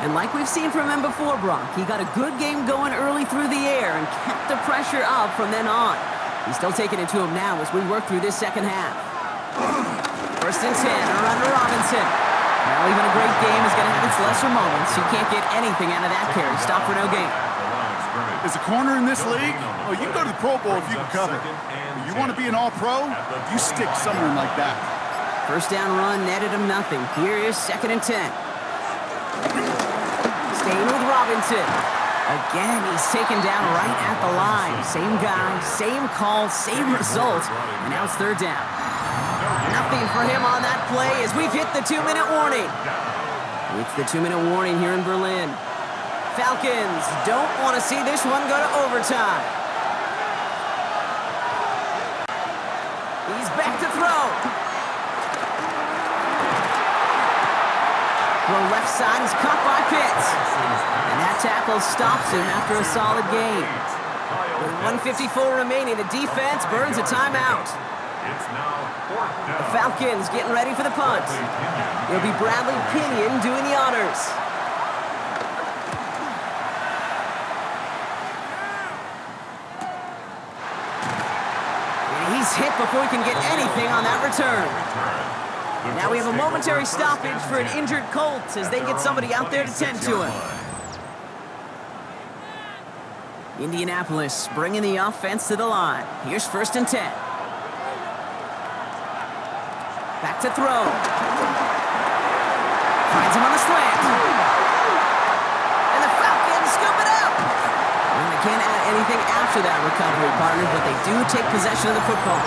A: And like we've seen from him before, Brock, he got a good game going early through the air and kept the pressure up from then on. He's still taking it to him now as we work through this second half. First and 10, around to Robinson. Well, even a great game is going to have its lesser moments. You can't get anything out of that carry. Stop for no gain.
C: As a corner in this league, oh, you can go to the Pro Bowl if you can cover. You want to be an All-Pro? You stick someone like that.
A: First down run netted him nothing. Here is 2nd and 10. Staying with Robinson. Again, he's taken down right at the line. Same guy, same call, same result. And now it's third down. Nothing for him on that play as we've hit the 2-minute warning. It's the 2-minute warning here in Berlin. Falcons don't want to see this one go to overtime. He's back to throw. Throw left side is caught by Pitts. And that tackle stops him after a solid gain. With 1:54 remaining, the defense burns a timeout. The Falcons getting ready for the punt. It'll be Bradley Pinion doing the honors. And he's hit before he can get anything on that return. Now we have a momentary stoppage for an injured Colts as they get somebody out there to tend to him. Indianapolis bringing the offense to the line. Here's 1st and 10. Back to throw. Finds him on the slant. And the Falcons scoop it up. And they can't add anything after that recovery, partner, but they do take possession of the football.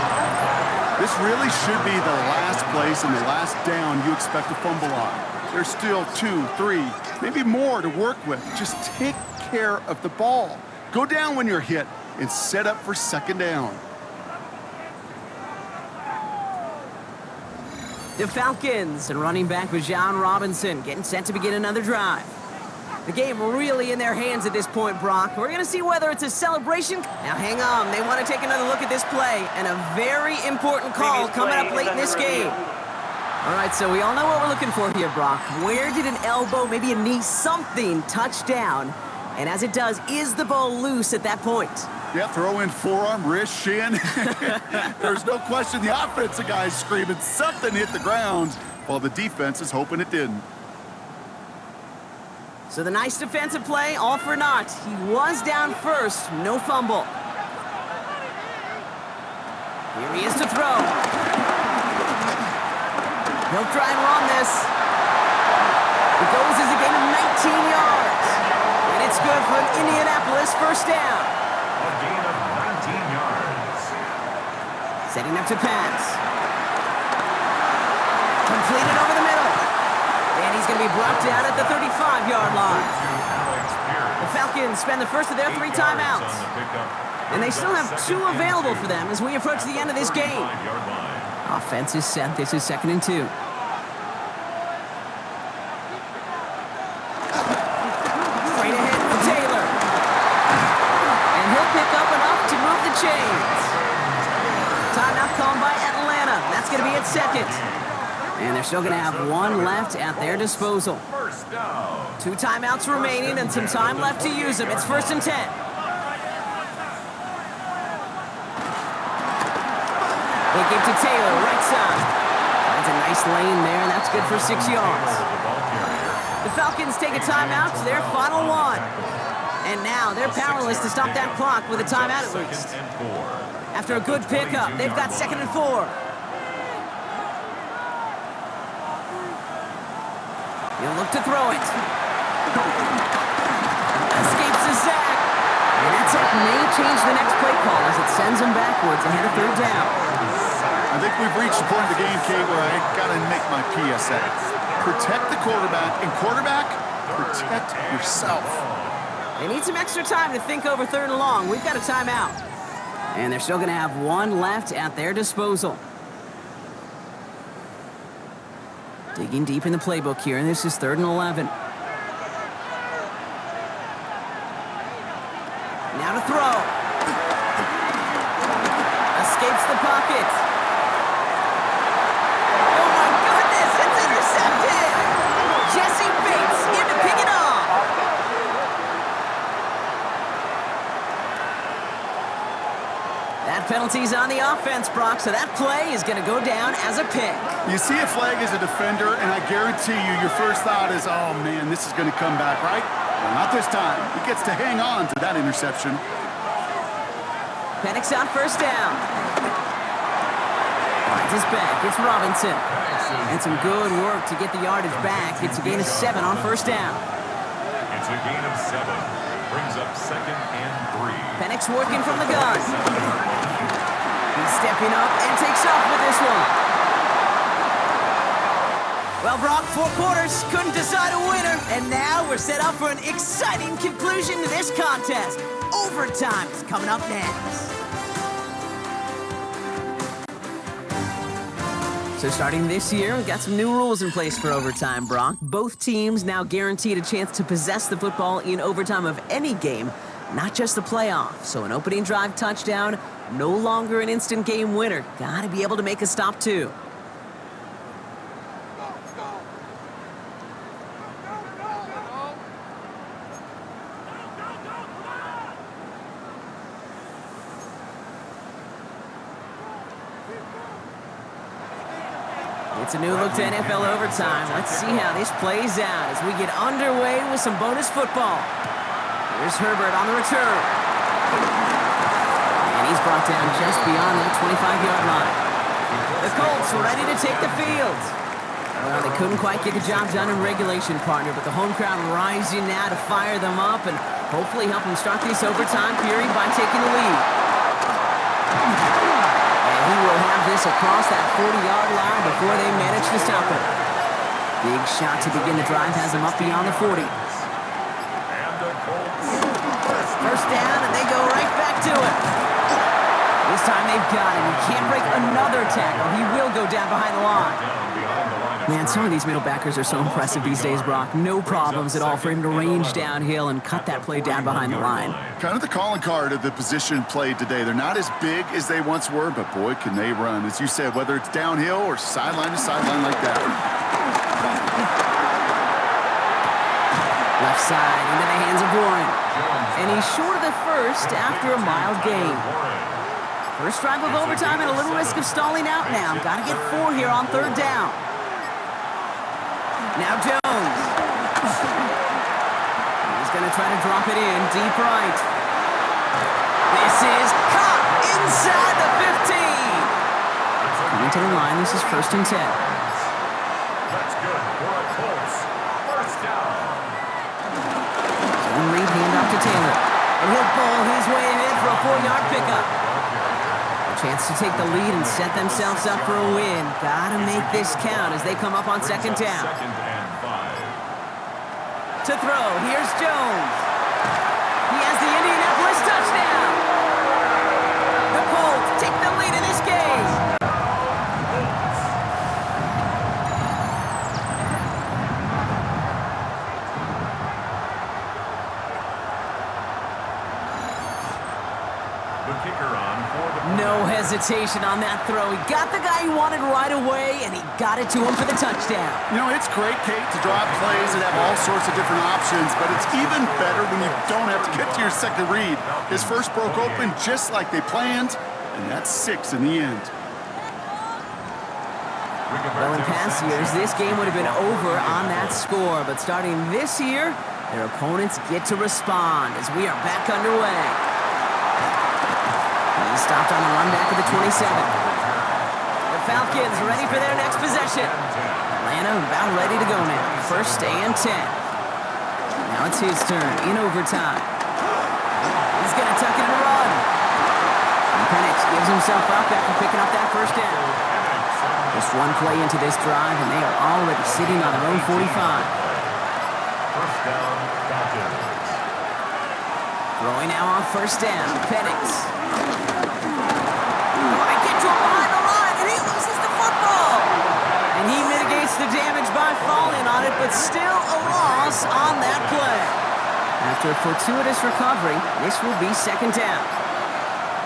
C: This really should be the last place and the last down you expect to fumble on. There's still 2, 3, maybe more to work with. Just take care of the ball. Go down when you're hit and set up for 2nd down.
A: The Falcons and running back Bijan Robinson getting set to begin another drive. The game really in their hands at this point, Brock. We're going to see whether it's a celebration. Now hang on, they want to take another look at this play, and a very important call coming up late in this game. All right, so we all know what we're looking for here, Brock. Where did an elbow, maybe a knee, something touch down? And as it does, is the ball loose at that point?
C: Yeah, throw in forearm, wrist, shin. There's no question the offensive guy's screaming something hit the ground while the defense is hoping it didn't.
A: So the nice defensive play, all for naught. He was down first, no fumble. Here he is to throw. He'll try and run this. The goal is a gain of 19 yards. And it's good for an Indianapolis first down.
B: A gain of 19 yards.
A: Setting up to pass. Completed over the middle. And he's going to be brought down at the 35-yard line. The Falcons spend the first of their 3 timeouts. And they still have 2 available for them as we approach the end of this game. Offense is set. This is 2nd and 2. Straight ahead with Taylor. And he'll pick up enough to move the chains. Timeout called by Atlanta. That's going to be its 2nd. And they're still going to have 1 left at their disposal. 2 timeouts remaining and some time left to use them. It's 1st and 10. They give to Taylor, right side. Finds a nice lane there, and that's good for 6 yards. The Falcons take a timeout to their final 1. And now they're powerless to stop that clock with a timeout at least. After a good pickup, they've got 2nd and 4. He'll look to throw it. Escapes the sack. And that sack may change the next play call as it sends him backwards ahead of 3rd down.
C: I think we've reached the point of the game, Kate, where I got to make my PSA. Protect the quarterback, and quarterback, protect yourself.
A: They need some extra time to think over 3rd and long. We've got a timeout. And they're still going to have 1 left at their disposal. Digging deep in the playbook here, and this is 3rd and 11. Now to throw. Escapes the pocket. Oh my goodness, it's intercepted! Jesse Bates in to pick it off. That penalty's on the offense, Brock, so that play is going to go down as a pick.
C: You see a flag as a defender, and I guarantee you, your first thought is, oh man, this is going to come back, right? Well, not this time. He gets to hang on to that interception.
A: Penix on 1st down. Finds his back. It's Robinson. And some good work to get the yardage back. It's a gain of 7 on 1st down.
B: It's a gain of 7. Brings up 2nd and 3.
A: Penix working from the gun. He's stepping up and takes off with this one. Well, Brock, 4 quarters couldn't decide a winner, and now we're set up for an exciting conclusion to this contest. Overtime is coming up next. So starting this year, we've got some new rules in place for overtime, Brock. Both teams now guaranteed a chance to possess the football in overtime of any game, not just the playoff. So an opening drive touchdown, no longer an instant game winner. Got to be able to make a stop, too. It's a new look to NFL overtime. Let's see how this plays out as we get underway with some bonus football. Here's Herbert on the return. And he's brought down just beyond that 25-yard line. The Colts ready to take the field. Well, they couldn't quite get the job done in regulation, partner, but the home crowd rising now to fire them up and hopefully help them start this overtime period by taking the lead. He will have this across that 40-yard line before they manage to stop it. Big shot to begin the drive has them up beyond the 40. First down, and they go right back to it. This time they've got him. He can't break another tackle. He will go down behind the line. Man, some of these middle backers are so impressive these days, Brock. No problems at all for him to range downhill and cut that play down behind the line.
C: Kind of the calling card of the position played today. They're not as big as they once were, but boy, can they run. As you said, whether it's downhill or sideline to sideline like that.
A: Left side into the hands of Warren. And he's short of the first after a mild gain. First drive of overtime and a little risk of stalling out now. Got to get 4 here on 3rd down. Now Jones. going to try to drop it in deep right. This is caught inside the 15. Coming to the line, this is 1st and 10.
B: That's good for a Colts. First down.
A: Zone read, hand off to Taylor. And he'll bowl his way in for a 4-yard pickup. A chance to take the lead and set themselves up for a win. Gotta make this count as they come up on 2nd down.
B: 2nd and 5.
A: To throw, here's Jones. He has the Indianapolis touchdown. The Colts take the lead in this game.
B: The kicker on for the...
A: No hesitation on that throw. He got the guy he wanted right away, and he got it to him for the touchdown.
C: You know, it's great, Kate, to drive plays and have all sorts of different options, but it's even better when you don't have to get to your second read. His first broke open just like they planned, and that's 6 in the end.
A: Well, in past years, this game would have been over on that score, but starting this year, their opponents get to respond as we are back underway. He stopped on the run back at the 27. The Falcons ready for their next possession. Atlanta about ready to go now. 1st and 10. Now it's his turn in overtime. He's going to tuck it and run. And Penix gives himself up after picking up that 1st down. Just one play into this drive, and they are already sitting on their own 45.
B: 1st down, Falcons.
A: Throwing now on 1st down. Penix. Get to him behind the line, and he loses the football. And he mitigates the damage by falling on it, but still a loss on that play. After a fortuitous recovery, this will be 2nd down.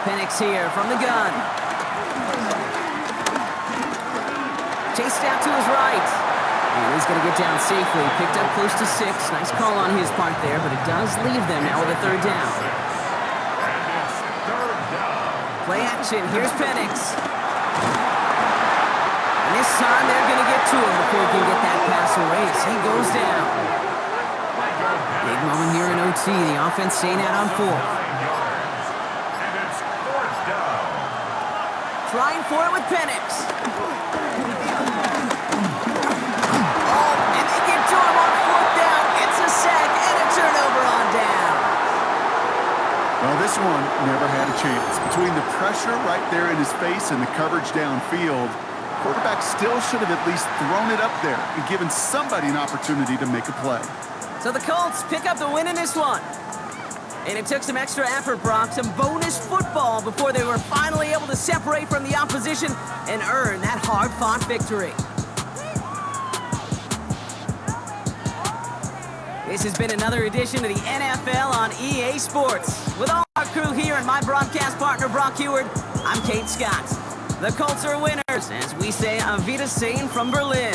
A: Penix here from the gun. Chased out to his right. And he's going to get down safely. Picked up close to 6. Nice call on his part there, but it does leave them now with a 3rd down. Play action. Here's Penix. And this time they're going to get to him before he can get that pass away as he goes down. Big moment here in OT. The offense staying out on 4th.
B: And it's 4th down.
A: Trying for it with Penix. Oh, and they get to him on 4th down. It's a sack and a turnover on down.
C: Well, this one never had a chance. Between the pressure right there in his face and the coverage downfield, quarterback still should have at least thrown it up there and given somebody an opportunity to make a play.
A: So the Colts pick up the win in this one. And it took some extra effort, Brock, some bonus football before they were finally able to separate from the opposition and earn that hard-fought victory. This has been another edition of the NFL on EA Sports. With all our crew here and my broadcast partner, Brock Heward, I'm Kate Scott. The Colts are winners, as we say Auf Wiedersehen from Berlin.